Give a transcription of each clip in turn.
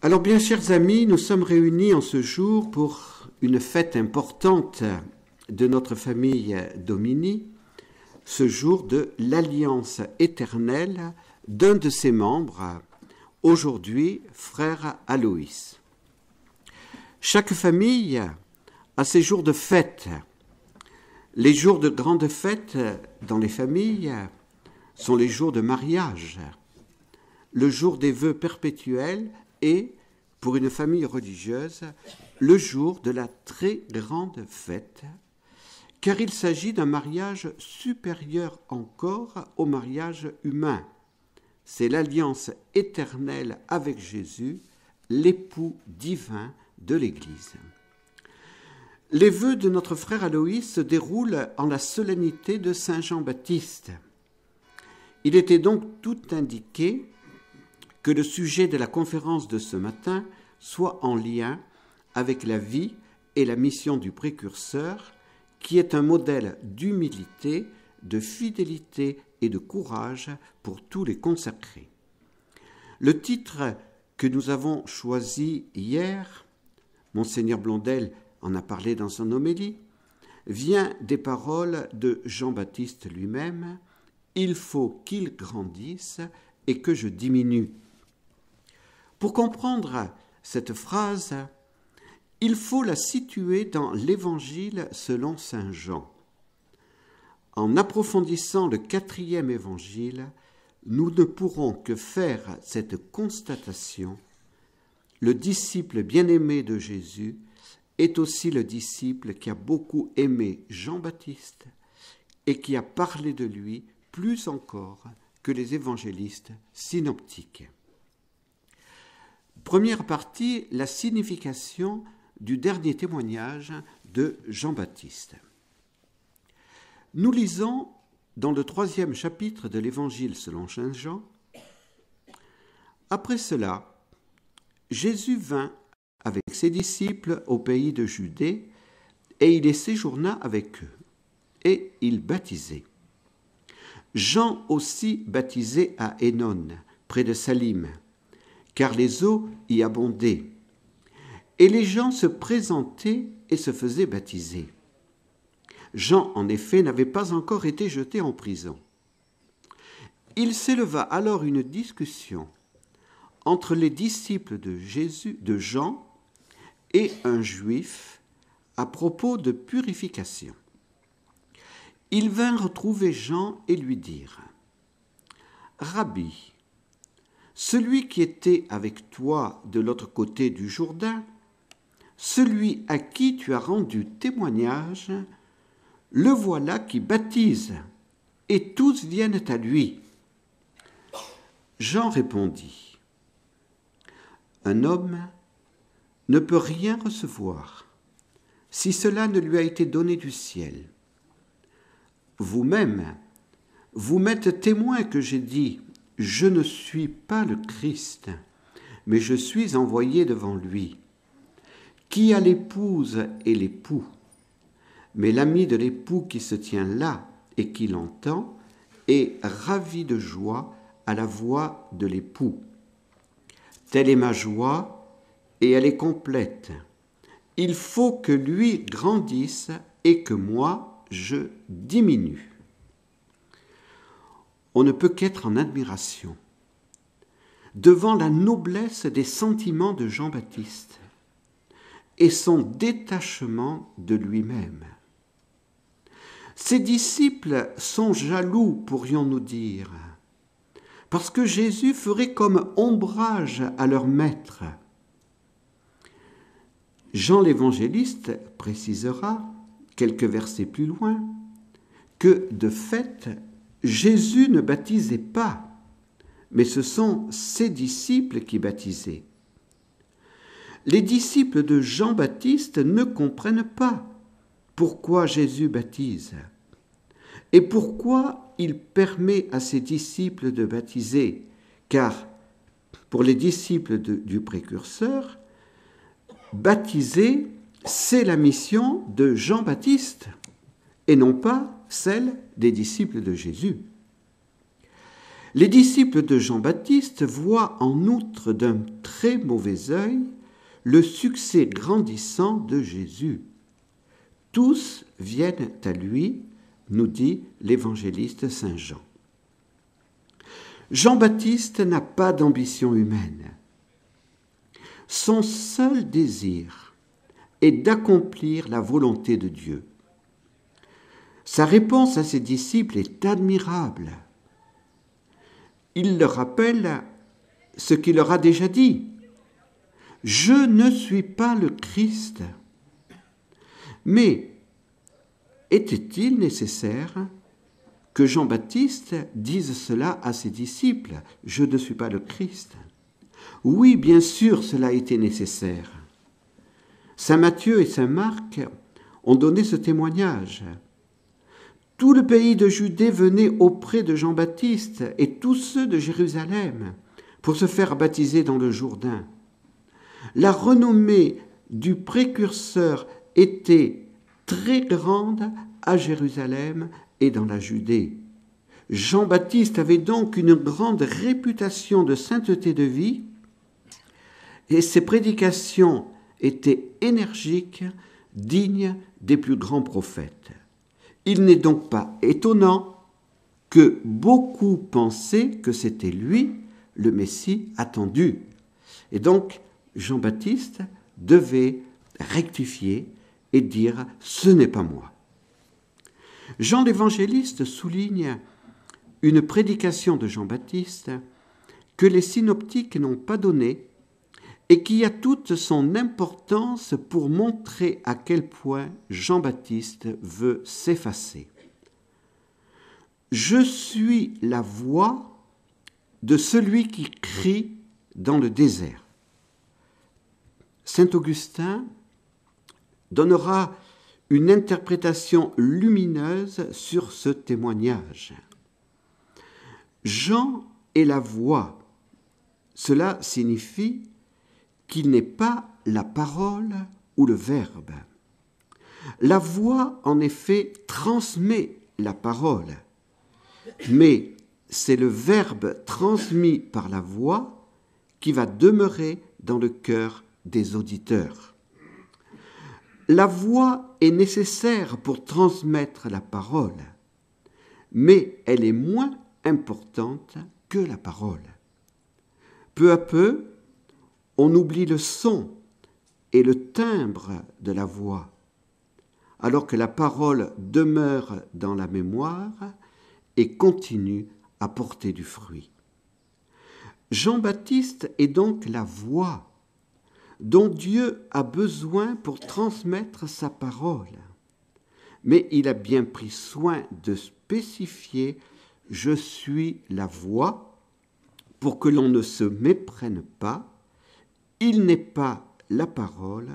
Alors bien, chers amis, nous sommes réunis en ce jour pour une fête importante de notre famille Domini, ce jour de l'alliance éternelle d'un de ses membres, aujourd'hui frère Aloïs. Chaque famille a ses jours de fête. Les jours de grande fête dans les familles sont les jours de mariage, le jour des vœux perpétuels et, pour une famille religieuse, le jour de la très grande fête, car il s'agit d'un mariage supérieur encore au mariage humain. C'est l'alliance éternelle avec Jésus, l'époux divin de l'Église. Les vœux de notre frère Aloïs se déroulent en la solennité de Saint Jean-Baptiste. Il était donc tout indiqué que le sujet de la conférence de ce matin soit en lien avec la vie et la mission du précurseur, qui est un modèle d'humilité, de fidélité et de courage pour tous les consacrés. Le titre que nous avons choisi hier, Monseigneur Blondel en a parlé dans son homélie, vient des paroles de Jean-Baptiste lui-même. « Il faut qu'il grandisse et que je diminue ». Pour comprendre cette phrase, il faut la situer dans l'Évangile selon saint Jean. En approfondissant le 4e évangile, nous ne pourrons que faire cette constatation. Le disciple bien-aimé de Jésus est aussi le disciple qui a beaucoup aimé Jean-Baptiste et qui a parlé de lui plus encore que les évangélistes synoptiques. Première partie, la signification du dernier témoignage de Jean-Baptiste. Nous lisons dans le 3e chapitre de l'Évangile selon saint Jean. Après cela, Jésus vint avec ses disciples au pays de Judée, et il y séjourna avec eux, et il baptisait. Jean aussi baptisait à Hénon, près de Salim, car les eaux y abondaient. Et les gens se présentaient et se faisaient baptiser. Jean, en effet, n'avait pas encore été jeté en prison. Il s'éleva alors une discussion entre les disciples de Jésus, de Jean, et un juif à propos de purification. Ils vinrent trouver Jean et lui dirent : « Rabbi, celui qui était avec toi de l'autre côté du Jourdain, celui à qui tu as rendu témoignage, le voilà qui baptise, et tous viennent à lui. » Jean répondit : « Un homme ne peut rien recevoir si cela ne lui a été donné du ciel. Vous-même, vous m'êtes témoin que j'ai dit : je ne suis pas le Christ, mais je suis envoyé devant lui. Qui a l'épouse et l'époux ? Mais l'ami de l'époux qui se tient là et qui l'entend est ravi de joie à la voix de l'époux. Telle est ma joie, et elle est complète. Il faut que lui grandisse et que moi, je diminue. » On ne peut qu'être en admiration devant la noblesse des sentiments de Jean-Baptiste et son détachement de lui-même. Ses disciples sont jaloux, pourrions-nous dire, parce que Jésus ferait comme ombrage à leur maître. Jean l'évangéliste précisera, quelques versets plus loin, que de fait, Jésus ne baptisait pas, mais ce sont ses disciples qui baptisaient. Les disciples de Jean-Baptiste ne comprennent pas pourquoi Jésus baptise et pourquoi il permet à ses disciples de baptiser, car pour les disciples du précurseur, baptiser, c'est la mission de Jean-Baptiste et non pas celle des disciples de Jésus. Les disciples de Jean-Baptiste voient en outre d'un très mauvais œil le succès grandissant de Jésus. Tous viennent à lui, nous dit l'évangéliste Saint Jean. Jean-Baptiste n'a pas d'ambition humaine. Son seul désir est d'accomplir la volonté de Dieu. Sa réponse à ses disciples est admirable. Il leur rappelle ce qu'il leur a déjà dit. « Je ne suis pas le Christ. » Mais était-il nécessaire que Jean-Baptiste dise cela à ses disciples ? « Je ne suis pas le Christ. » Oui, bien sûr, cela était nécessaire. Saint Matthieu et Saint Marc ont donné ce témoignage. Tout le pays de Judée venait auprès de Jean-Baptiste et tous ceux de Jérusalem pour se faire baptiser dans le Jourdain. La renommée du précurseur était très grande à Jérusalem et dans la Judée. Jean-Baptiste avait donc une grande réputation de sainteté de vie et ses prédications étaient énergiques, dignes des plus grands prophètes. Il n'est donc pas étonnant que beaucoup pensaient que c'était lui, le Messie attendu. Et donc, Jean-Baptiste devait rectifier et dire « ce n'est pas moi ». Jean l'évangéliste souligne une prédication de Jean-Baptiste que les synoptiques n'ont pas donnée et qui a toute son importance pour montrer à quel point Jean-Baptiste veut s'effacer. « Je suis la voix de celui qui crie dans le désert. » Saint Augustin donnera une interprétation lumineuse sur ce témoignage. Jean est la voix. Cela signifie qu'il n'est pas la parole ou le verbe. La voix, en effet, transmet la parole, mais c'est le verbe transmis par la voix qui va demeurer dans le cœur des auditeurs. La voix est nécessaire pour transmettre la parole, mais elle est moins importante que la parole. Peu à peu, on oublie le son et le timbre de la voix, alors que la parole demeure dans la mémoire et continue à porter du fruit. Jean-Baptiste est donc la voix dont Dieu a besoin pour transmettre sa parole. Mais il a bien pris soin de spécifier « je suis la voix » pour que l'on ne se méprenne pas. Il n'est pas la parole,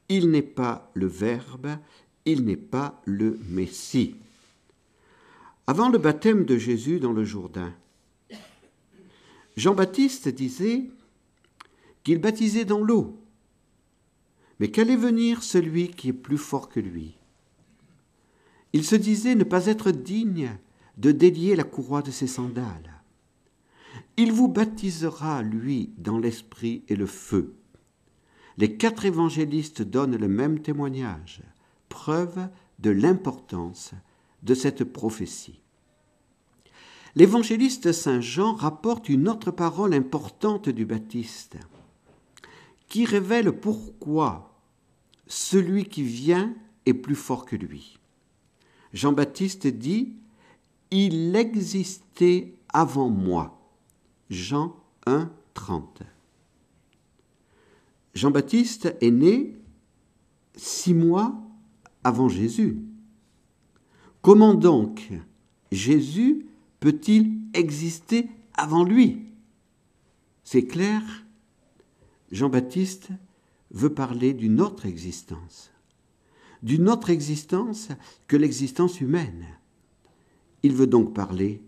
il n'est pas le verbe, il n'est pas le Messie. Avant le baptême de Jésus dans le Jourdain, Jean-Baptiste disait qu'il baptisait dans l'eau, mais qu'allait venir celui qui est plus fort que lui. Il se disait ne pas être digne de délier la courroie de ses sandales. Il vous baptisera, lui, dans l'esprit et le feu. Les 4 évangélistes donnent le même témoignage, preuve de l'importance de cette prophétie. L'évangéliste Saint Jean rapporte une autre parole importante du Baptiste, qui révèle pourquoi celui qui vient est plus fort que lui. Jean-Baptiste dit « Il existait avant moi ». Jean 1, 30. Jean-Baptiste est né 6 mois avant Jésus. Comment donc Jésus peut-il exister avant lui ? C'est clair, Jean-Baptiste veut parler d'une autre existence que l'existence humaine. Il veut donc parler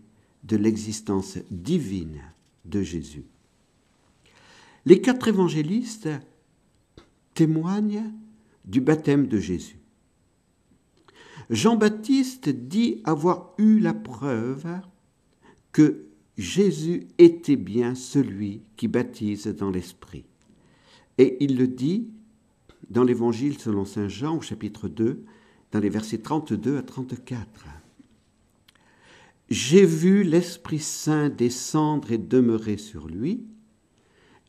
de l'existence divine de Jésus. Les 4 évangélistes témoignent du baptême de Jésus. Jean-Baptiste dit avoir eu la preuve que Jésus était bien celui qui baptise dans l'Esprit. Et il le dit dans l'Évangile selon saint Jean au chapitre 2, dans les versets 32 à 34. J'ai vu l'Esprit Saint descendre et demeurer sur lui,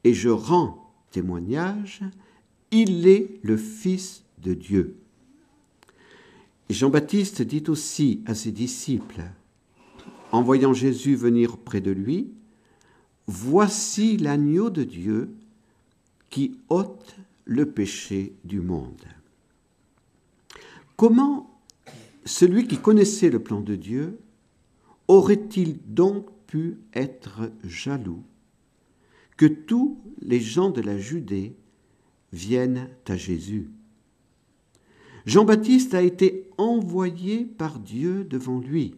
et je rends témoignage, il est le Fils de Dieu. Et Jean-Baptiste dit aussi à ses disciples, en voyant Jésus venir près de lui, « Voici l'agneau de Dieu qui ôte le péché du monde. » Comment celui qui connaissait le plan de Dieu aurait-il donc pu être jaloux que tous les gens de la Judée viennent à Jésus? Jean-Baptiste a été envoyé par Dieu devant lui.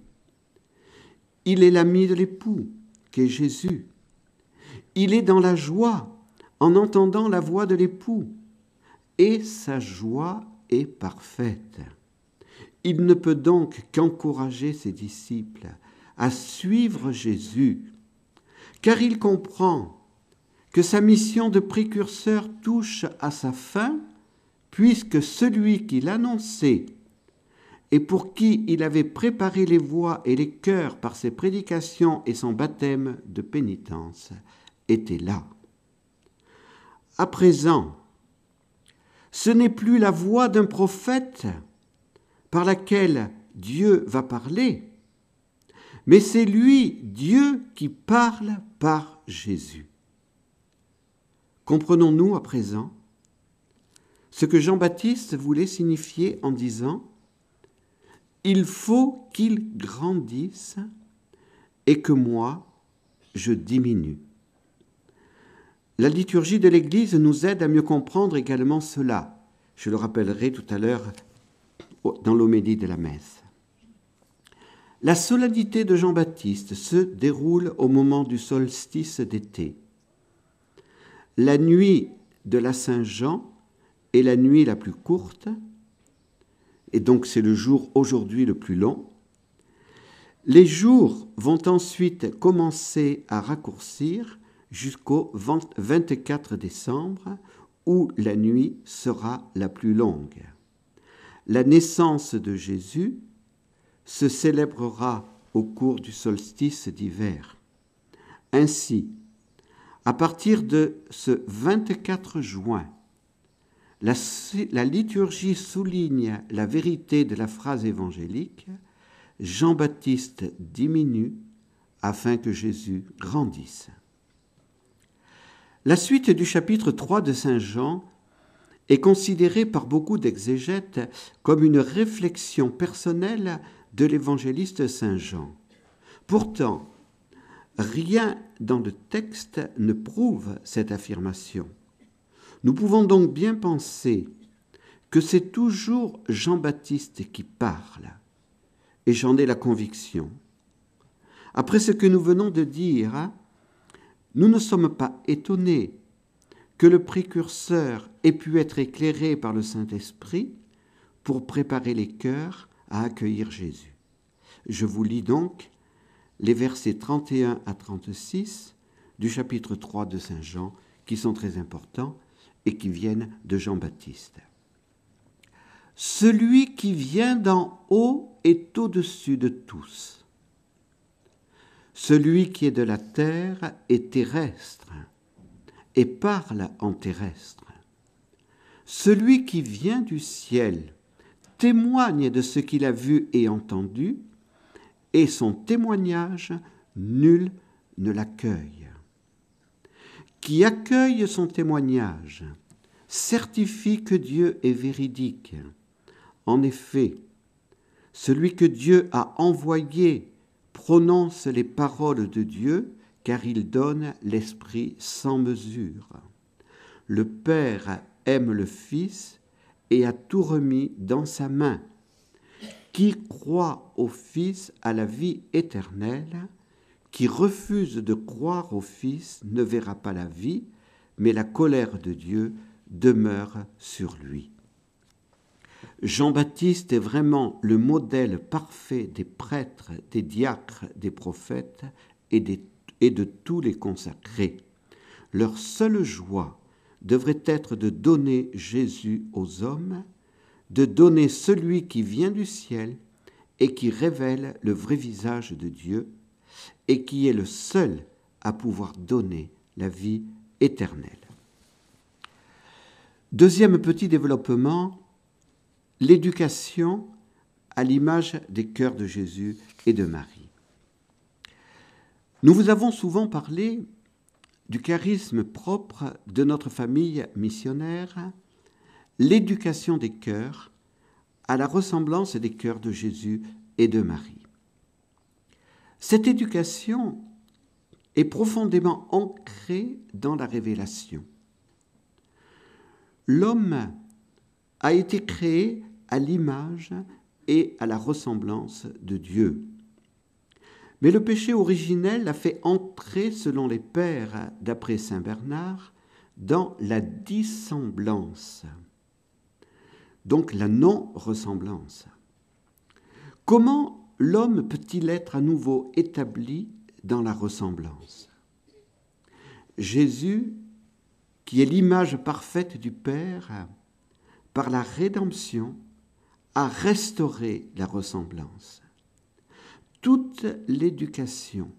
Il est l'ami de l'époux, qu'est Jésus. Il est dans la joie en entendant la voix de l'époux, et sa joie est parfaite. Il ne peut donc qu'encourager ses disciples à suivre Jésus, car il comprend que sa mission de précurseur touche à sa fin, puisque celui qui l'annonçait et pour qui il avait préparé les voies et les cœurs par ses prédications et son baptême de pénitence était là. À présent, ce n'est plus la voix d'un prophète par laquelle Dieu va parler, mais c'est lui, Dieu, qui parle par Jésus. Comprenons-nous à présent ce que Jean-Baptiste voulait signifier en disant « Il faut qu'il grandisse et que moi, je diminue ». La liturgie de l'Église nous aide à mieux comprendre également cela. Je le rappellerai tout à l'heure dans l'homélie de la messe. La solennité de Jean-Baptiste se déroule au moment du solstice d'été. La nuit de la Saint-Jean est la nuit la plus courte, et donc c'est le jour aujourd'hui le plus long. Les jours vont ensuite commencer à raccourcir jusqu'au 24 décembre, où la nuit sera la plus longue. La naissance de Jésus se célébrera au cours du solstice d'hiver. Ainsi, à partir de ce 24 juin, la liturgie souligne la vérité de la phrase évangélique « Jean-Baptiste diminue afin que Jésus grandisse ». La suite du chapitre 3 de saint Jean est considérée par beaucoup d'exégètes comme une réflexion personnelle de l'évangéliste saint Jean. Pourtant, rien dans le texte ne prouve cette affirmation. Nous pouvons donc bien penser que c'est toujours Jean-Baptiste qui parle, et j'en ai la conviction. Après ce que nous venons de dire, nous ne sommes pas étonnés que le précurseur ait pu être éclairé par le Saint-Esprit pour préparer les cœurs à accueillir Jésus. Je vous lis donc les versets 31 à 36 du chapitre 3 de saint Jean, qui sont très importants et qui viennent de Jean-Baptiste. « Celui qui vient d'en haut est au-dessus de tous. Celui qui est de la terre est terrestre et parle en terrestre. Celui qui vient du ciel témoigne de ce qu'il a vu et entendu, et son témoignage, nul ne l'accueille. Qui accueille son témoignage certifie que Dieu est véridique. En effet, celui que Dieu a envoyé prononce les paroles de Dieu, car il donne l'Esprit sans mesure. Le Père aime le Fils et a tout remis dans sa main. Qui croit au Fils a la vie éternelle. Qui refuse de croire au Fils ne verra pas la vie, mais la colère de Dieu demeure sur lui. Jean-Baptiste est vraiment le modèle parfait des prêtres, des diacres, des prophètes et et de tous les consacrés. Leur seule joie devrait être de donner Jésus aux hommes, de donner celui qui vient du ciel et qui révèle le vrai visage de Dieu et qui est le seul à pouvoir donner la vie éternelle. Deuxième petit développement, l'éducation à l'image des cœurs de Jésus et de Marie. Nous vous avons souvent parlé du charisme propre de notre famille missionnaire, l'éducation des cœurs à la ressemblance des cœurs de Jésus et de Marie. Cette éducation est profondément ancrée dans la révélation. L'homme a été créé à l'image et à la ressemblance de Dieu. Mais le péché originel l'a fait entrer, selon les pères d'après saint Bernard, dans la dissemblance, donc la non-ressemblance. Comment l'homme peut-il être à nouveau établi dans la ressemblance? Jésus, qui est l'image parfaite du Père, par la rédemption, a restauré la ressemblance. Toute l'éducation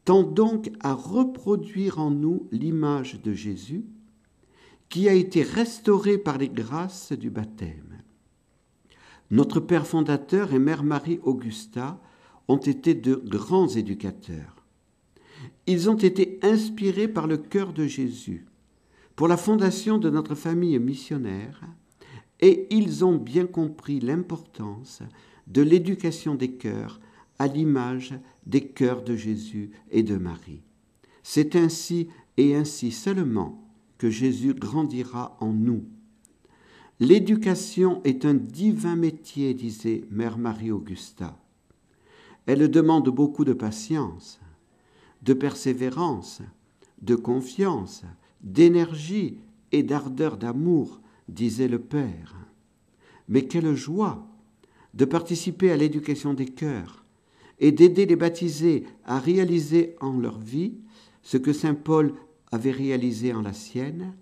tend donc à reproduire en nous l'image de Jésus qui a été restaurée par les grâces du baptême. Notre père fondateur et mère Marie Augusta ont été de grands éducateurs. Ils ont été inspirés par le cœur de Jésus pour la fondation de notre famille missionnaire et ils ont bien compris l'importance de l'éducation des cœurs à l'image des cœurs de Jésus et de Marie. C'est ainsi et ainsi seulement que Jésus grandira en nous. L'éducation est un divin métier, disait mère Marie Augusta. Elle demande beaucoup de patience, de persévérance, de confiance, d'énergie et d'ardeur d'amour, disait le Père. Mais quelle joie de participer à l'éducation des cœurs et d'aider les baptisés à réaliser en leur vie ce que saint Paul avait réalisé en la sienne.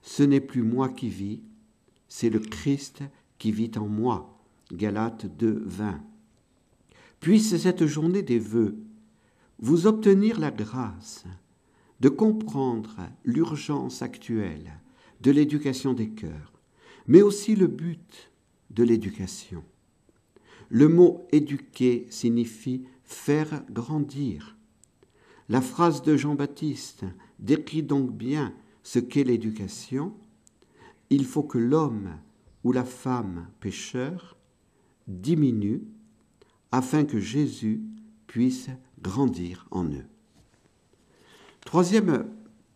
Ce n'est plus moi qui vis, c'est le Christ qui vit en moi. Galates 2, 20. Puisse cette journée des vœux vous obtenir la grâce de comprendre l'urgence actuelle de l'éducation des cœurs, mais aussi le but de l'éducation. Le mot « éduquer » signifie « faire grandir ». La phrase de Jean-Baptiste décrit donc bien ce qu'est l'éducation. Il faut que l'homme ou la femme pécheur diminue afin que Jésus puisse grandir en eux. Troisième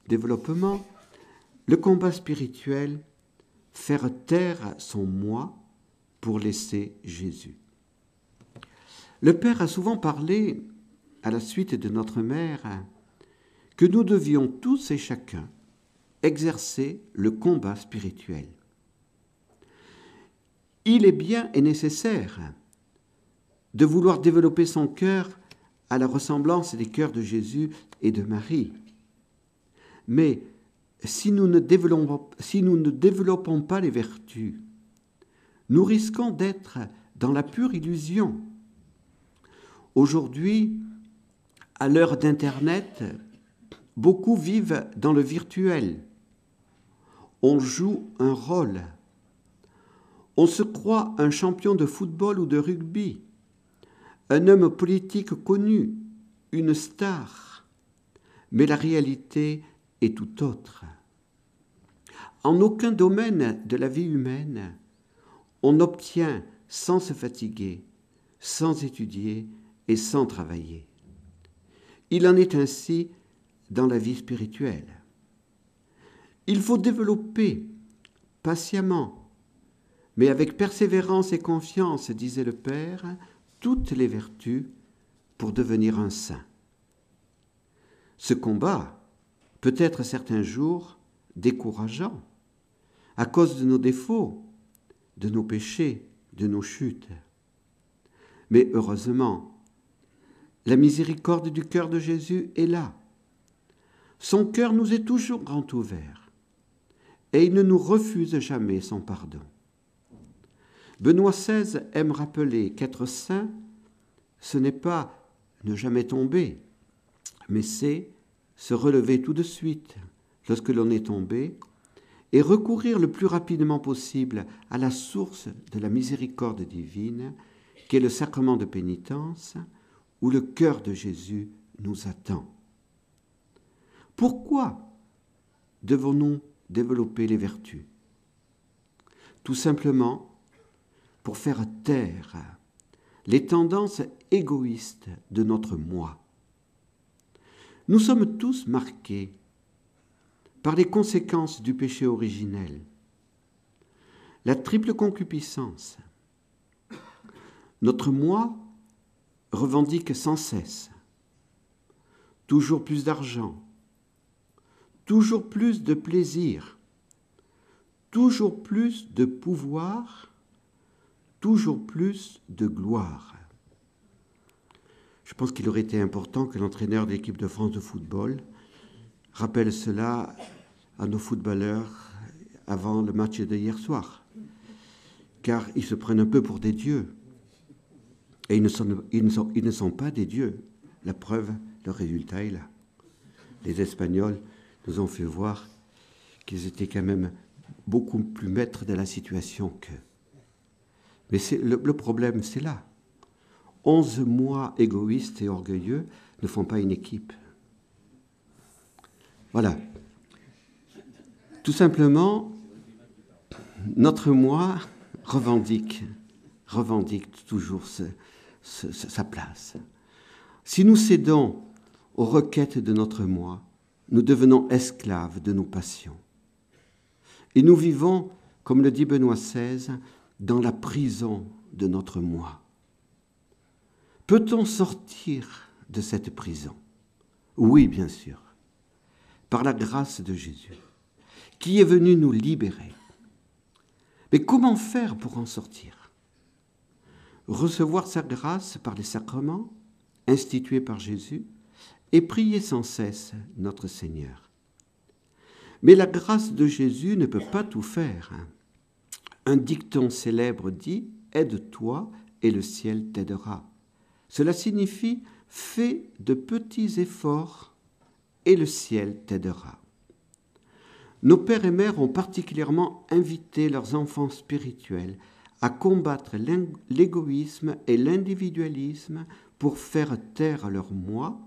développement, le combat spirituel, faire taire son moi pour laisser Jésus. Le Père a souvent parlé, à la suite de notre mère, que nous devions tous et chacun exercer le combat spirituel. Il est bien et nécessaire de vouloir développer son cœur à la ressemblance des cœurs de Jésus et de Marie. Mais si nous ne développons pas les vertus, nous risquons d'être dans la pure illusion. Aujourd'hui, à l'heure d'Internet, beaucoup vivent dans le virtuel. On joue un rôle. On se croit un champion de football ou de rugby, un homme politique connu, une star. Mais la réalité est tout autre. En aucun domaine de la vie humaine, on obtient sans se fatiguer, sans étudier et sans travailler. Il en est ainsi dans la vie spirituelle. Il faut développer patiemment, mais avec persévérance et confiance, disait le Père, toutes les vertus pour devenir un saint. Ce combat peut être certains jours décourageant à cause de nos défauts, de nos péchés, de nos chutes. Mais heureusement, La miséricorde du cœur de Jésus est là. Son cœur nous est toujours grand ouvert et il ne nous refuse jamais son pardon. Benoît XVI aime rappeler qu'être saint, ce n'est pas ne jamais tomber, mais c'est se relever tout de suite lorsque l'on est tombé et recourir le plus rapidement possible à la source de la miséricorde divine, qui est le sacrement de pénitence, où le cœur de Jésus nous attend. Pourquoi devons-nous développer les vertus? Tout simplement pour faire taire les tendances égoïstes de notre moi. Nous sommes tous marqués par les conséquences du péché originel. La triple concupiscence. Notre moi revendique sans cesse toujours plus d'argent, toujours plus de plaisir, toujours plus de pouvoir, toujours plus de gloire. Je pense qu'il aurait été important que l'entraîneur de l'équipe de France de football rappelle cela à nos footballeurs avant le match de hier soir, car ils se prennent un peu pour des dieux. Et ils ne sont pas des dieux. La preuve, le résultat est là. Les Espagnols nous ont fait voir qu'ils étaient quand même beaucoup plus maîtres de la situation qu'eux. Mais le problème, c'est là. 11 mois égoïstes et orgueilleux ne font pas une équipe. Voilà. Tout simplement, notre moi revendique toujours sa place. Si nous cédons aux requêtes de notre moi, nous devenons esclaves de nos passions. Et nous vivons, comme le dit Benoît XVI, dans la prison de notre moi. Peut-on sortir de cette prison? Oui, bien sûr, par la grâce de Jésus, qui est venu nous libérer. Mais comment faire pour en sortir? Recevoir sa grâce par les sacrements institués par Jésus et prier sans cesse notre Seigneur. Mais la grâce de Jésus ne peut pas tout faire. Un dicton célèbre dit « Aide-toi et le ciel t'aidera ». Cela signifie « Fais de petits efforts et le ciel t'aidera ». Nos pères et mères ont particulièrement invité leurs enfants spirituels à combattre l'égoïsme et l'individualisme pour faire taire leur moi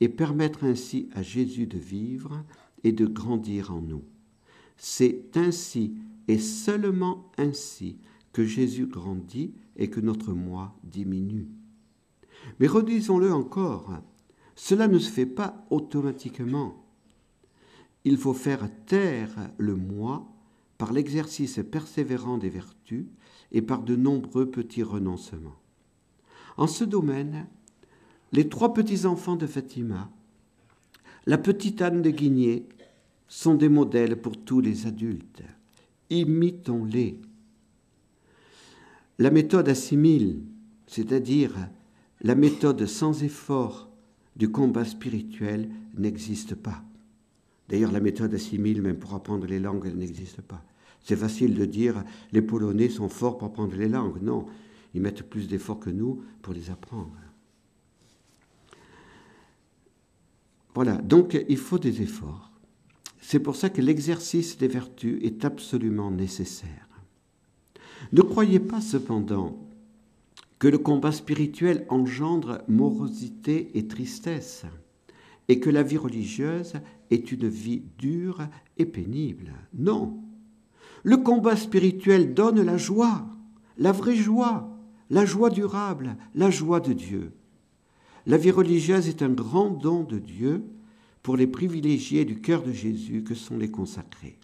et permettre ainsi à Jésus de vivre et de grandir en nous. C'est ainsi et seulement ainsi que Jésus grandit et que notre moi diminue. Mais redisons-le encore, cela ne se fait pas automatiquement. Il faut faire taire le moi par l'exercice persévérant des vertus et par de nombreux petits renoncements. En ce domaine, les 3 petits-enfants de Fatima, la petite Anne de Guigné, sont des modèles pour tous les adultes. Imitons-les. La méthode assimile, c'est-à-dire la méthode sans effort du combat spirituel, n'existe pas. D'ailleurs, la méthode assimile, même pour apprendre les langues, elle n'existe pas. C'est facile de dire « les Polonais sont forts pour apprendre les langues ». Non, ils mettent plus d'efforts que nous pour les apprendre. Voilà, donc il faut des efforts. C'est pour ça que l'exercice des vertus est absolument nécessaire. Ne croyez pas cependant que le combat spirituel engendre morosité et tristesse, et que la vie religieuse est une vie dure et pénible. Non, le combat spirituel donne la joie, la vraie joie, la joie durable, la joie de Dieu. La vie religieuse est un grand don de Dieu pour les privilégiés du cœur de Jésus que sont les consacrés.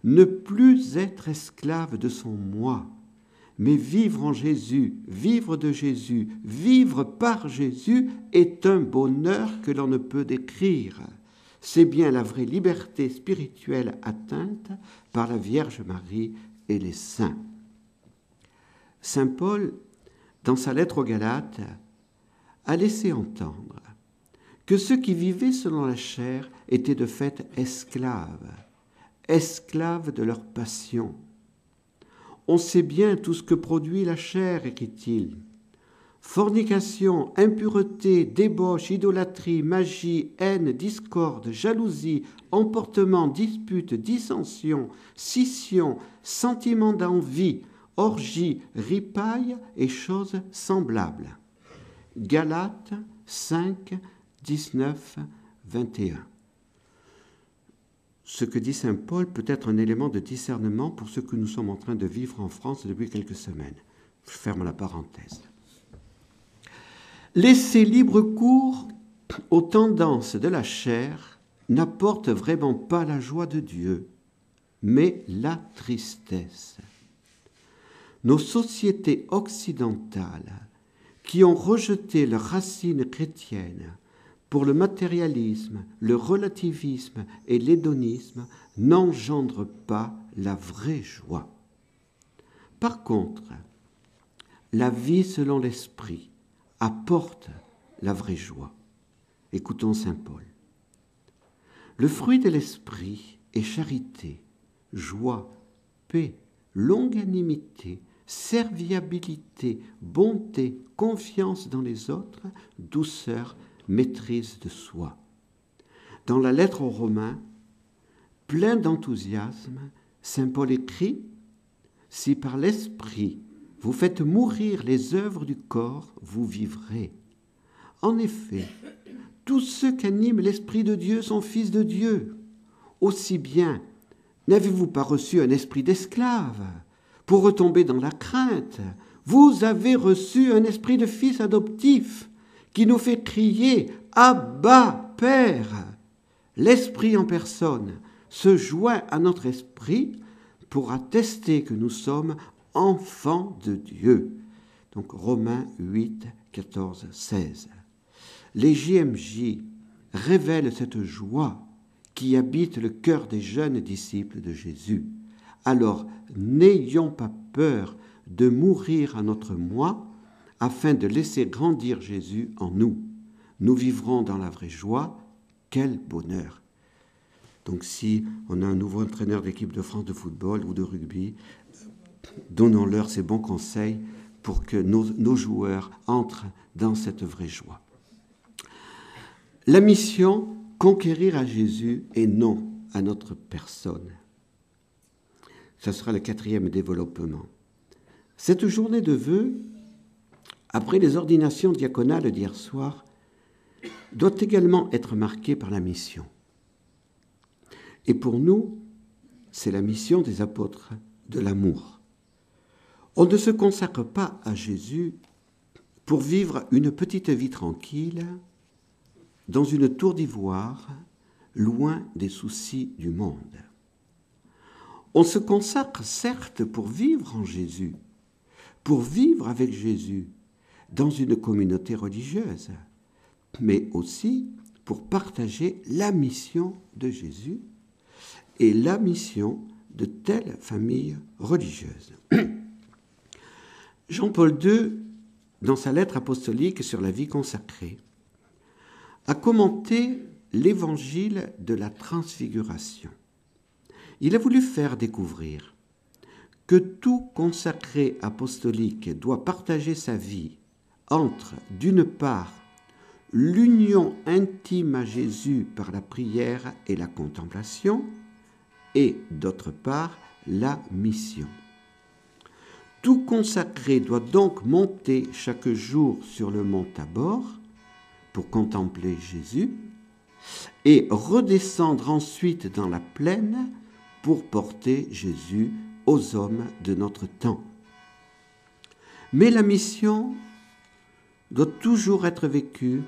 Ne plus être esclave de son moi, mais vivre en Jésus, vivre de Jésus, vivre par Jésus est un bonheur que l'on ne peut décrire. C'est bien la vraie liberté spirituelle atteinte par la Vierge Marie et les saints. Saint Paul, dans sa lettre aux Galates, a laissé entendre que ceux qui vivaient selon la chair étaient de fait esclaves de leur passion. On sait bien tout ce que produit la chair, écrit-il. Fornication, impureté, débauche, idolâtrie, magie, haine, discorde, jalousie, emportement, dispute, dissension, scission, sentiment d'envie, orgie, ripaille et choses semblables. Galates 5, 19, 21. Ce que dit saint Paul peut être un élément de discernement pour ce que nous sommes en train de vivre en France depuis quelques semaines. Je ferme la parenthèse. Laisser libre cours aux tendances de la chair n'apporte vraiment pas la joie de Dieu, mais la tristesse. Nos sociétés occidentales, qui ont rejeté leurs racines chrétiennes pour le matérialisme, le relativisme et l'hédonisme, n'engendrent pas la vraie joie. Par contre, la vie selon l'esprit apporte la vraie joie. Écoutons saint Paul. Le fruit de l'esprit est charité, joie, paix, longanimité, serviabilité, bonté, confiance dans les autres, douceur, maîtrise de soi. Dans la lettre aux Romains, plein d'enthousiasme, saint Paul écrit « Si par l'esprit vous faites mourir les œuvres du corps, vous vivrez. En effet, tous ceux qu'anime l'Esprit de Dieu sont fils de Dieu. Aussi bien, n'avez-vous pas reçu un esprit d'esclave pour retomber dans la crainte? Vous avez reçu un esprit de fils adoptif qui nous fait crier « Abba, Père !» L'Esprit en personne se joint à notre esprit pour attester que nous sommes enfants de Dieu. Donc Romains 8, 14, 16. Les JMJ révèlent cette joie qui habite le cœur des jeunes disciples de Jésus. Alors, n'ayons pas peur de mourir à notre moi afin de laisser grandir Jésus en nous. Nous vivrons dans la vraie joie. Quel bonheur! Donc si on a un nouveau entraîneur d'équipe de France de football ou de rugby, donnons-leur ces bons conseils pour que nos joueurs entrent dans cette vraie joie. La mission, conquérir à Jésus et non à notre personne. Ce sera le 4e développement. Cette journée de vœux, après les ordinations diaconales d'hier soir, doit également être marquée par la mission. Et pour nous, c'est la mission des apôtres de l'amour. On ne se consacre pas à Jésus pour vivre une petite vie tranquille dans une tour d'ivoire, loin des soucis du monde. On se consacre certes pour vivre en Jésus, pour vivre avec Jésus dans une communauté religieuse, mais aussi pour partager la mission de Jésus et la mission de telle famille religieuse. Jean-Paul II, dans sa lettre apostolique sur la vie consacrée, a commenté l'évangile de la transfiguration. Il a voulu faire découvrir que tout consacré apostolique doit partager sa vie entre, d'une part, l'union intime à Jésus par la prière et la contemplation, et, d'autre part, la mission. Tout consacré doit donc monter chaque jour sur le mont Tabor pour contempler Jésus et redescendre ensuite dans la plaine pour porter Jésus aux hommes de notre temps. Mais la mission doit toujours être vécue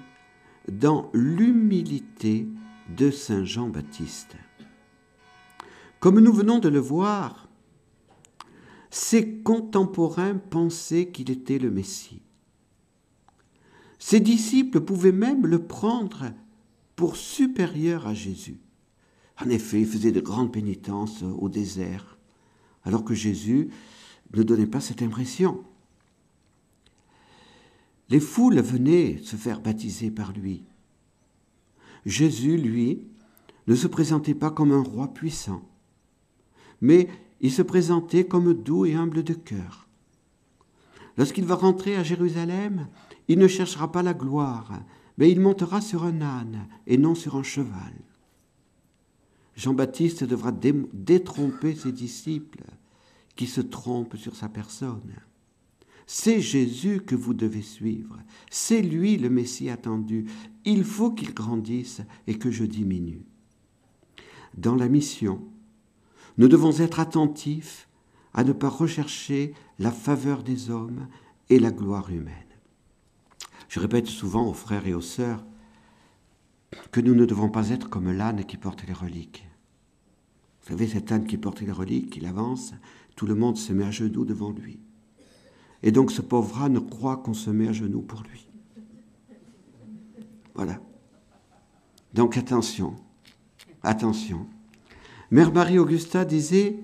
dans l'humilité de saint Jean-Baptiste. Comme nous venons de le voir, ses contemporains pensaient qu'il était le Messie. Ses disciples pouvaient même le prendre pour supérieur à Jésus. En effet, il faisait de grandes pénitences au désert, alors que Jésus ne donnait pas cette impression. Les foules venaient se faire baptiser par lui. Jésus, lui, ne se présentait pas comme un roi puissant, mais il se présentait comme doux et humble de cœur. Lorsqu'il va rentrer à Jérusalem, il ne cherchera pas la gloire, mais il montera sur un âne et non sur un cheval. Jean-Baptiste devra détromper ses disciples qui se trompent sur sa personne. C'est Jésus que vous devez suivre. C'est lui le Messie attendu. Il faut qu'il grandisse et que je diminue. Dans la mission, nous devons être attentifs à ne pas rechercher la faveur des hommes et la gloire humaine. Je répète souvent aux frères et aux sœurs que nous ne devons pas être comme l'âne qui porte les reliques. Vous savez, cet âne qui porte les reliques, il avance, tout le monde se met à genoux devant lui. Et donc ce pauvre âne croit qu'on se met à genoux pour lui. Voilà. Donc attention, attention. Mère Marie-Augusta disait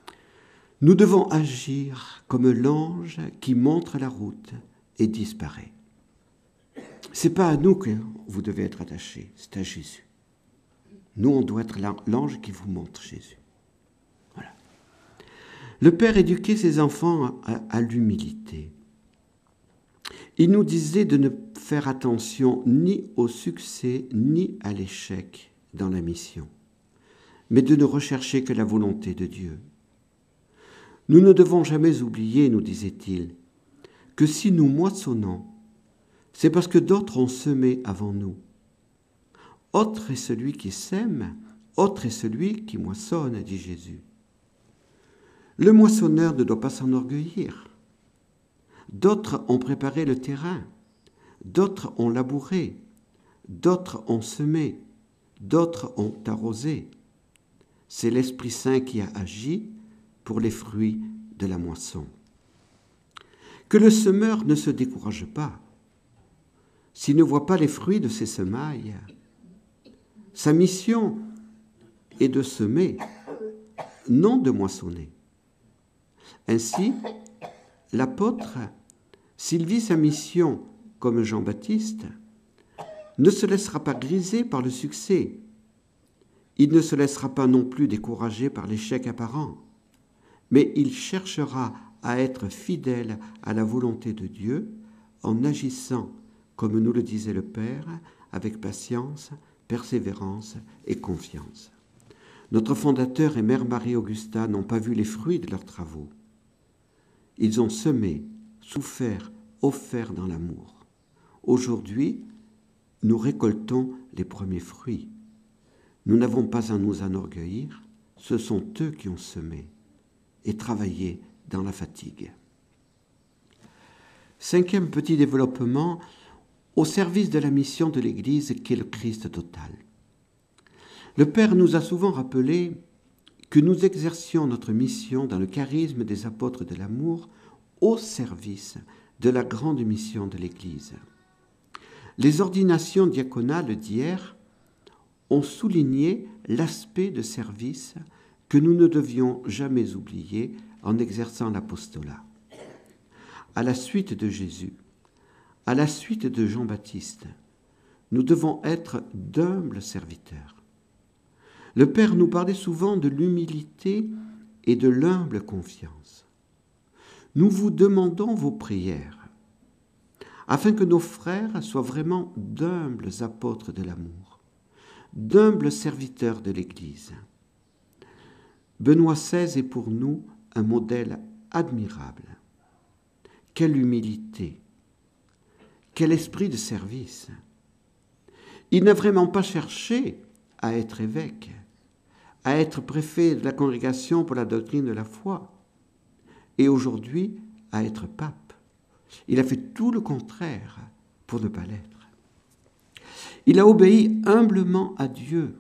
« Nous devons agir comme l'ange qui montre la route et disparaît. » Ce n'est pas à nous que vous devez être attachés, c'est à Jésus. Nous, on doit être l'ange qui vous montre Jésus. Voilà. Le Père éduquait ses enfants à l'humilité. Il nous disait de ne faire attention ni au succès ni à l'échec dans la mission, mais de ne rechercher que la volonté de Dieu. Nous ne devons jamais oublier, nous disait-il, que si nous moissonnons, c'est parce que d'autres ont semé avant nous. Autre est celui qui sème, autre est celui qui moissonne, dit Jésus. Le moissonneur ne doit pas s'enorgueillir. D'autres ont préparé le terrain, d'autres ont labouré, d'autres ont semé, d'autres ont arrosé. C'est l'Esprit Saint qui a agi pour les fruits de la moisson. Que le semeur ne se décourage pas. S'il ne voit pas les fruits de ses semailles, sa mission est de semer, non de moissonner. Ainsi, l'apôtre, s'il vit sa mission comme Jean-Baptiste, ne se laissera pas griser par le succès. Il ne se laissera pas non plus décourager par l'échec apparent, mais il cherchera à être fidèle à la volonté de Dieu en agissant, comme nous le disait le Père, avec patience, persévérance et confiance. Notre fondateur et Mère Marie-Augusta n'ont pas vu les fruits de leurs travaux. Ils ont semé, souffert, offert dans l'amour. Aujourd'hui, nous récoltons les premiers fruits. Nous n'avons pas à nous enorgueillir, ce sont eux qui ont semé et travaillé dans la fatigue. Cinquième petit développement, au service de la mission de l'Église qu'est le Christ total. Le Père nous a souvent rappelé que nous exercions notre mission dans le charisme des apôtres de l'amour au service de la grande mission de l'Église. Les ordinations diaconales d'hier ont souligné l'aspect de service que nous ne devions jamais oublier en exerçant l'apostolat. À la suite de Jésus, à la suite de Jean-Baptiste, nous devons être d'humbles serviteurs. Le Père nous parlait souvent de l'humilité et de l'humble confiance. Nous vous demandons vos prières, afin que nos frères soient vraiment d'humbles apôtres de l'amour, d'humbles serviteurs de l'Église. Benoît XVI est pour nous un modèle admirable. Quelle humilité! Quel esprit de service! Il n'a vraiment pas cherché à être évêque, à être préfet de la congrégation pour la doctrine de la foi, et aujourd'hui à être pape. Il a fait tout le contraire pour ne pas l'être. Il a obéi humblement à Dieu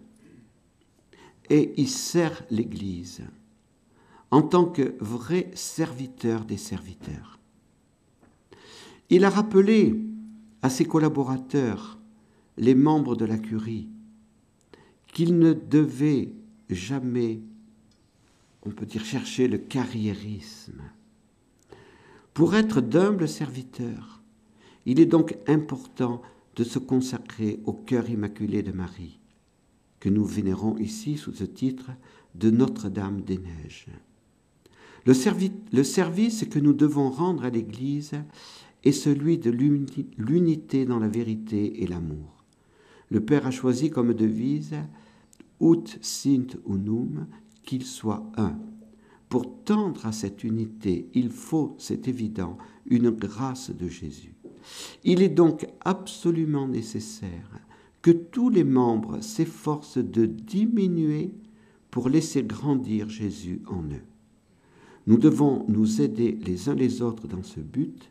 et il sert l'Église en tant que vrai serviteur des serviteurs. Il a rappelé à ses collaborateurs, les membres de la curie, qu'ils ne devaient jamais, on peut dire, chercher le carriérisme. Pour être d'humbles serviteurs, Il est donc important de se consacrer au cœur immaculé de Marie, que nous vénérons ici sous ce titre de Notre-Dame des Neiges. Le service que nous devons rendre à l'Église est celui de l'unité dans la vérité et l'amour. Le Père a choisi comme devise « Ut sint unum », qu'il soit un. Pour tendre à cette unité, il faut, c'est évident, une grâce de Jésus. Il est donc absolument nécessaire que tous les membres s'efforcent de diminuer pour laisser grandir Jésus en eux. Nous devons nous aider les uns les autres dans ce but,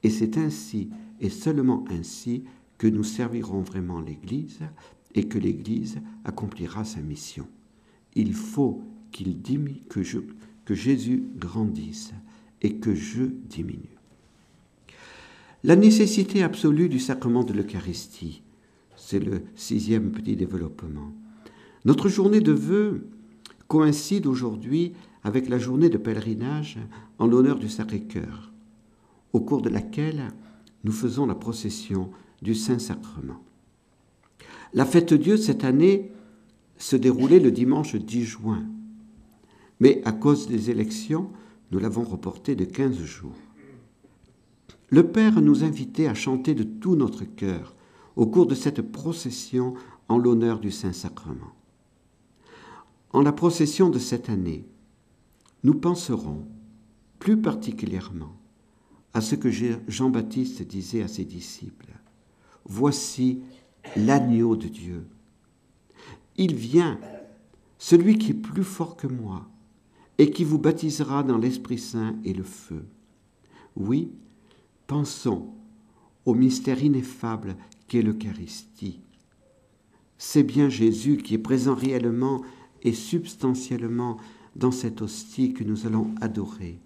et c'est ainsi et seulement ainsi que nous servirons vraiment l'Église et que l'Église accomplira sa mission. Il faut que Jésus grandisse et que je diminue. La nécessité absolue du sacrement de l'Eucharistie, c'est le 6e petit développement. Notre journée de vœux coïncide aujourd'hui avec la journée de pèlerinage en l'honneur du Sacré-Cœur, au cours de laquelle nous faisons la procession du Saint-Sacrement. La Fête-Dieu cette année se déroulait le dimanche 10 juin, mais à cause des élections, nous l'avons reportée de 15 jours. Le Père nous invitait à chanter de tout notre cœur au cours de cette procession en l'honneur du Saint-Sacrement. En la procession de cette année, nous penserons plus particulièrement à ce que Jean-Baptiste disait à ses disciples. « Voici l'agneau de Dieu. Il vient, celui qui est plus fort que moi, et qui vous baptisera dans l'Esprit Saint et le feu. » Oui, pensons au mystère ineffable qu'est l'Eucharistie. C'est bien Jésus qui est présent réellement et substantiellement dans cette hostie que nous allons adorer,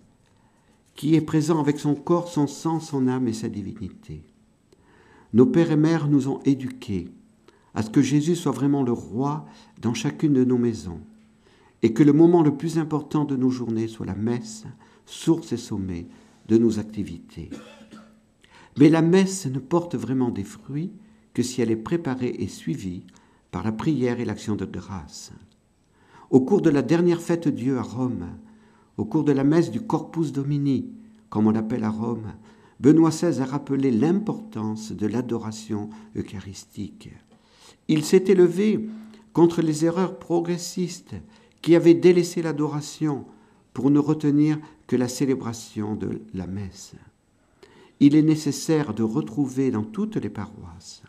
qui est présent avec son corps, son sang, son âme et sa divinité. Nos pères et mères nous ont éduqués à ce que Jésus soit vraiment le roi dans chacune de nos maisons et que le moment le plus important de nos journées soit la messe, source et sommet de nos activités. Mais la messe ne porte vraiment des fruits que si elle est préparée et suivie par la prière et l'action de grâce. Au cours de la dernière Fête-Dieu à Rome, au cours de la messe du Corpus Domini, comme on l'appelle à Rome, Benoît XVI a rappelé l'importance de l'adoration eucharistique. Il s'est élevé contre les erreurs progressistes qui avaient délaissé l'adoration pour ne retenir que la célébration de la messe. Il est nécessaire de retrouver dans toutes les paroisses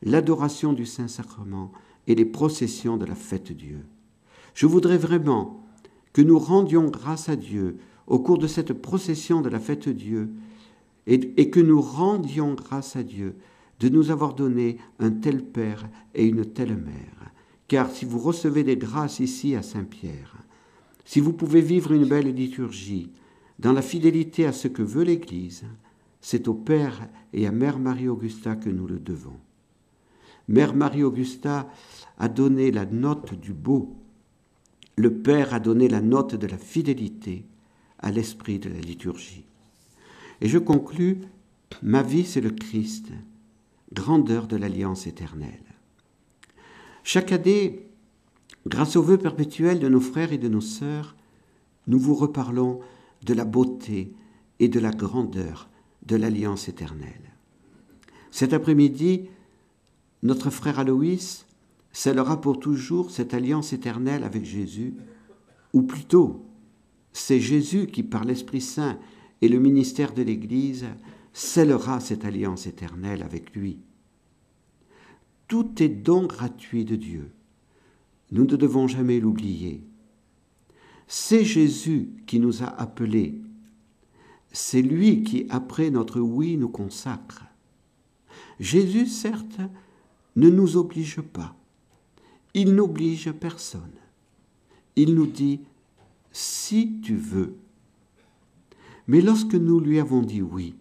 l'adoration du Saint-Sacrement et les processions de la Fête-Dieu. Je voudrais vraiment que nous rendions grâce à Dieu au cours de cette procession de la Fête-Dieu et que nous rendions grâce à Dieu de nous avoir donné un tel Père et une telle Mère. Car si vous recevez des grâces ici à Saint-Pierre, si vous pouvez vivre une belle liturgie dans la fidélité à ce que veut l'Église, c'est au Père et à Mère Marie-Augusta que nous le devons. Mère Marie-Augusta a donné la note du beau. Le Père a donné la note de la fidélité à l'esprit de la liturgie. Et je conclus, ma vie c'est le Christ, grandeur de l'alliance éternelle. Chaque année, grâce aux vœux perpétuels de nos frères et de nos sœurs, nous vous reparlons de la beauté et de la grandeur de l'alliance éternelle. Cet après-midi, notre frère Aloïs scellera pour toujours cette alliance éternelle avec Jésus, ou plutôt, c'est Jésus qui, par l'Esprit Saint et le ministère de l'Église, scellera cette alliance éternelle avec lui. Tout est don gratuit de Dieu. Nous ne devons jamais l'oublier. C'est Jésus qui nous a appelés. C'est lui qui, après notre oui, nous consacre. Jésus, certes, ne nous oblige pas. Il n'oblige personne. Il nous dit « si tu veux ». Mais lorsque nous lui avons dit oui,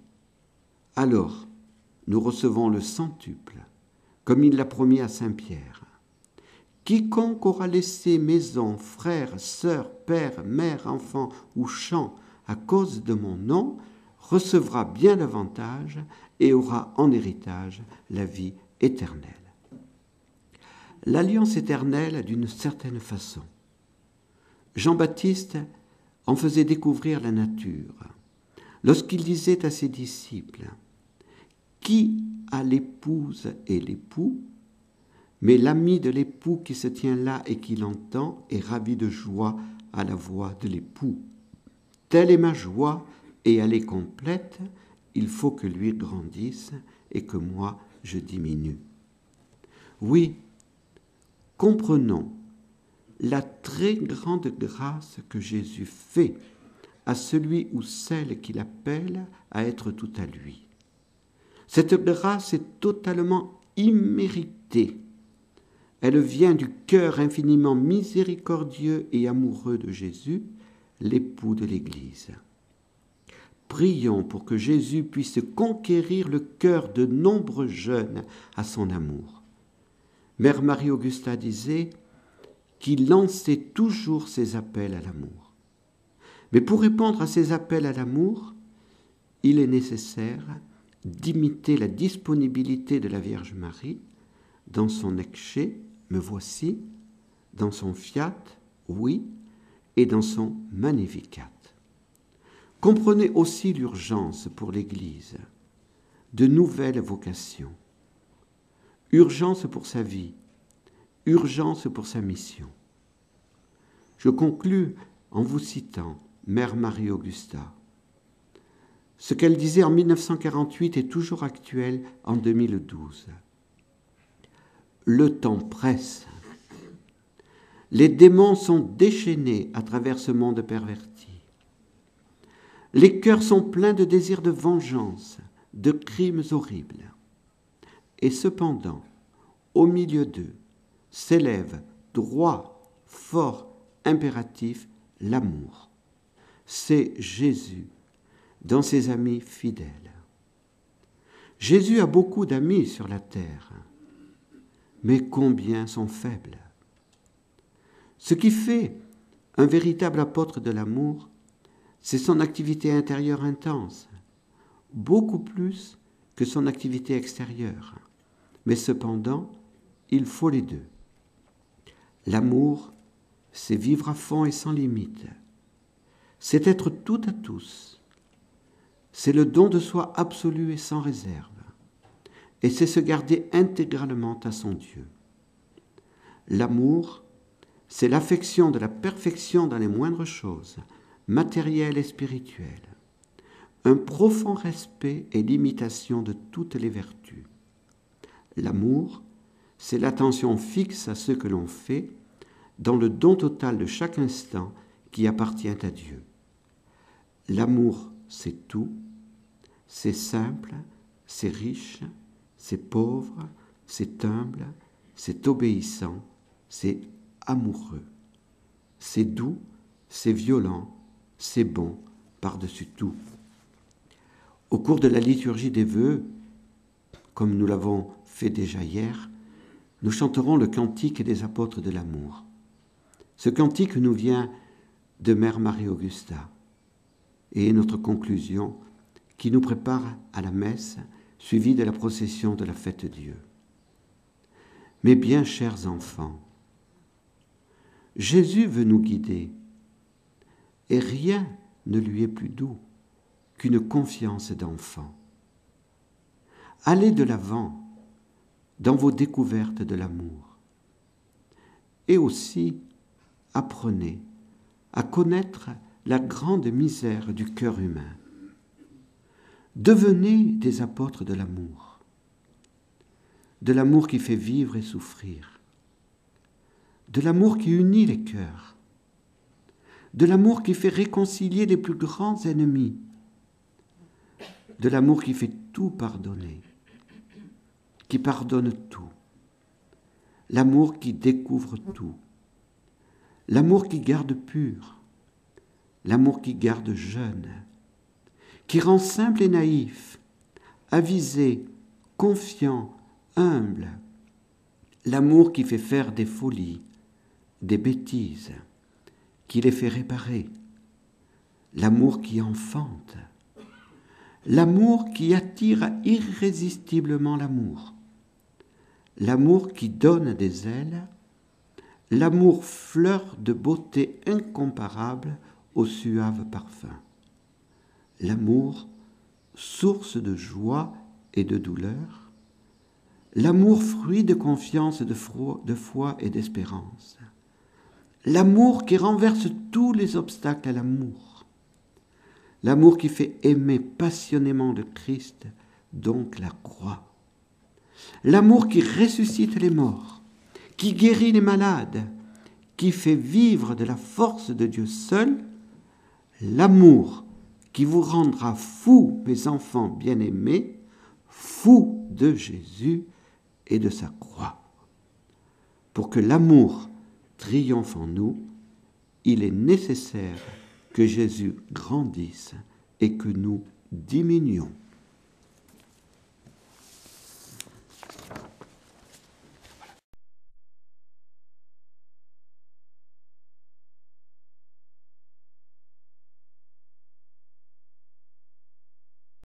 alors nous recevons le centuple, comme il l'a promis à Saint Pierre. Quiconque aura laissé maison, frères, sœurs, père, mère, enfant ou champ à cause de mon nom, recevra bien davantage et aura en héritage la vie éternelle. L'alliance éternelle d'une certaine façon. Jean-Baptiste en faisait découvrir la nature lorsqu'il disait à ses disciples « Qui a l'épouse et l'époux, mais l'ami de l'époux qui se tient là et qui l'entend est ravi de joie à la voix de l'époux. Telle est ma joie et elle est complète, il faut que lui grandisse et que moi je diminue. » Oui, comprenons la très grande grâce que Jésus fait à celui ou celle qu'il appelle à être tout à lui. Cette grâce est totalement imméritée. Elle vient du cœur infiniment miséricordieux et amoureux de Jésus, l'époux de l'Église. Prions pour que Jésus puisse conquérir le cœur de nombreux jeunes à son amour. Mère Marie-Augusta disait qu'il lançait toujours ses appels à l'amour. Mais pour répondre à ces appels à l'amour, il est nécessaire d'imiter la disponibilité de la Vierge Marie dans son Ecce, me voici, dans son Fiat, oui, et dans son Magnificat. Comprenez aussi l'urgence pour l'Église de nouvelles vocations. Urgence pour sa vie, urgence pour sa mission. Je conclus en vous citant Mère Marie-Augusta. Ce qu'elle disait en 1948 est toujours actuel en 2012. Le temps presse. Les démons sont déchaînés à travers ce monde perverti. Les cœurs sont pleins de désirs de vengeance, de crimes horribles. Et cependant, au milieu d'eux, s'élève droit, fort, impératif, l'amour. C'est Jésus, dans ses amis fidèles. Jésus a beaucoup d'amis sur la terre, mais combien sont faibles. Ce qui fait un véritable apôtre de l'amour, c'est son activité intérieure intense, beaucoup plus que son activité extérieure. Mais cependant, il faut les deux. L'amour, c'est vivre à fond et sans limite. C'est être tout à tous. C'est le don de soi absolu et sans réserve. Et c'est se garder intégralement à son Dieu. L'amour, c'est l'affection de la perfection dans les moindres choses, matérielles et spirituelles. Un profond respect et l'imitation de toutes les vertus. L'amour, c'est l'attention fixe à ce que l'on fait, dans le don total de chaque instant qui appartient à Dieu. L'amour, c'est tout, c'est simple, c'est riche, c'est pauvre, c'est humble, c'est obéissant, c'est amoureux. C'est doux, c'est violent, c'est bon par-dessus tout. Au cours de la liturgie des vœux, comme nous l'avons fait déjà hier, nous chanterons le cantique des apôtres de l'amour. Ce cantique nous vient de Mère Marie-Augusta et est notre conclusion qui nous prépare à la messe suivie de la procession de la fête Dieu. Mes bien chers enfants, Jésus veut nous guider et rien ne lui est plus doux qu'une confiance d'enfant. Allez de l'avant dans vos découvertes de l'amour. Et aussi, apprenez à connaître la grande misère du cœur humain. Devenez des apôtres de l'amour qui fait vivre et souffrir, de l'amour qui unit les cœurs, de l'amour qui fait réconcilier les plus grands ennemis, de l'amour qui fait tout pardonner, qui pardonne tout, l'amour qui découvre tout, l'amour qui garde pur, l'amour qui garde jeune, qui rend simple et naïf, avisé, confiant, humble, l'amour qui fait faire des folies, des bêtises, qui les fait réparer, l'amour qui enfante, L'amour qui attire irrésistiblement l'amour. L'amour qui donne des ailes. L'amour fleur de beauté incomparable au suave parfum. L'amour, source de joie et de douleur. L'amour, fruit de confiance, de foi et d'espérance. L'amour qui renverse tous les obstacles à l'amour. L'amour qui fait aimer passionnément le Christ, donc la croix. L'amour qui ressuscite les morts, qui guérit les malades, qui fait vivre de la force de Dieu seul. L'amour qui vous rendra fous, mes enfants bien-aimés, fous de Jésus et de sa croix. Pour que l'amour triomphe en nous, il est nécessaire que Jésus grandisse et que nous diminuions.